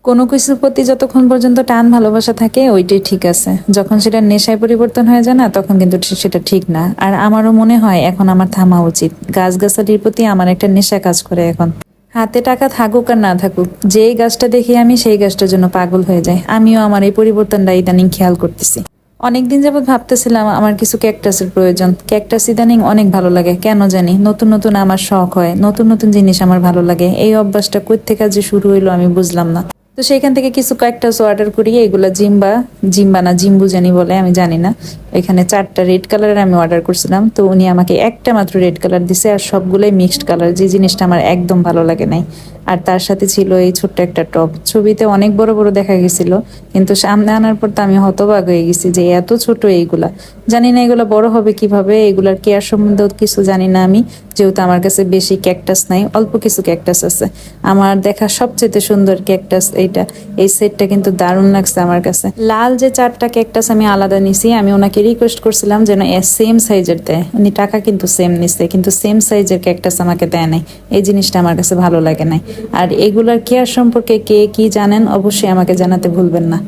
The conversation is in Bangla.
কোনো কিছুর প্রতি যতক্ষণ পর্যন্ত টান ভালোবাসা থাকে ওইটাই ঠিক আছে, যখন সেটা নেশায় পরিবর্তন হয়ে যায় না তখন কিন্তু সেটা ঠিক না। আর আমারও মনে হয় এখন আমার থামা উচিত। গাছগাছালির প্রতি আমার একটা নেশা কাজ করে এখন। হাতে টাকা থাকুক আর না থাকুক, যেই গাছটা দেখি আমি সেই গাছটার জন্য পাগল হয়ে যায়। আমিও আমার এই পরিবর্তনটা ইদানিং খেয়াল করতেছি। অনেকদিন যাবত ভাবতেছিলাম আমার কিছু ক্যাকটাসের প্রয়োজন। ক্যাকটাস ইদানিং অনেক ভালো লাগে, কেন জানি নতুন নতুন আমার শখ হয়, নতুন নতুন জিনিস আমার ভালো লাগে। এই অভ্যাসটা কই থেকে যে শুরু হইলো আমি বুঝলাম না। তো সেখান থেকে কিছু ক্যাকটাস অর্ডার করি, এগুলা জিম্বা জিম্বা না জিম্বু জানি বলে, আমি জানি না। এখানে 4টা রেড কালারের আমি অর্ডার করছিলাম, তো উনি আমাকে একটা মাত্র রেড কালার দিছে, আর সবগুলোই মিক্সড কালার, যে জিনিসটা আমার একদম ভালো লাগে নাই। আর তার সাথে ছিল এই ছোট্ট একটা টপ। ছবিতে অনেক বড় বড় দেখা গেছিল, কিন্তু সামনে আনার পর তো আমি হতবাক হয়ে গেছি যে এত ছোট এইগুলা। জানি না এগুলা বড় হবে কিভাবে, এগুলার কেয়ার সম্বন্ধেও কিছু জানি না আমি, যেহেতু আমার কাছে বেশি ক্যাকটাস নাই, অল্প কিছু ক্যাকটাস আছে। আমার দেখা সবচেয়ে সুন্দর ক্যাকটাস এইটা। এই সেটটা কিন্তু দারুণ লাগছে আমার কাছে। লাল যে 4টা ক্যাকটাস আমি আলাদা নিছি, আমি ওনাকে রিকোয়েস্ট করছিলাম যেন সেম সাইজের দেয়। উনি টাকা কিন্তু সেম নিচ্ছে, কিন্তু সেম সাইজের ক্যাকটাস আমাকে দেয় নাই। এই জিনিসটা আমার কাছে ভালো লাগে নাই। আর এগুলার কেয়ার সম্পর্কে কে কি জানেন অবশ্যই আমাকে জানাতে ভুলবেন না।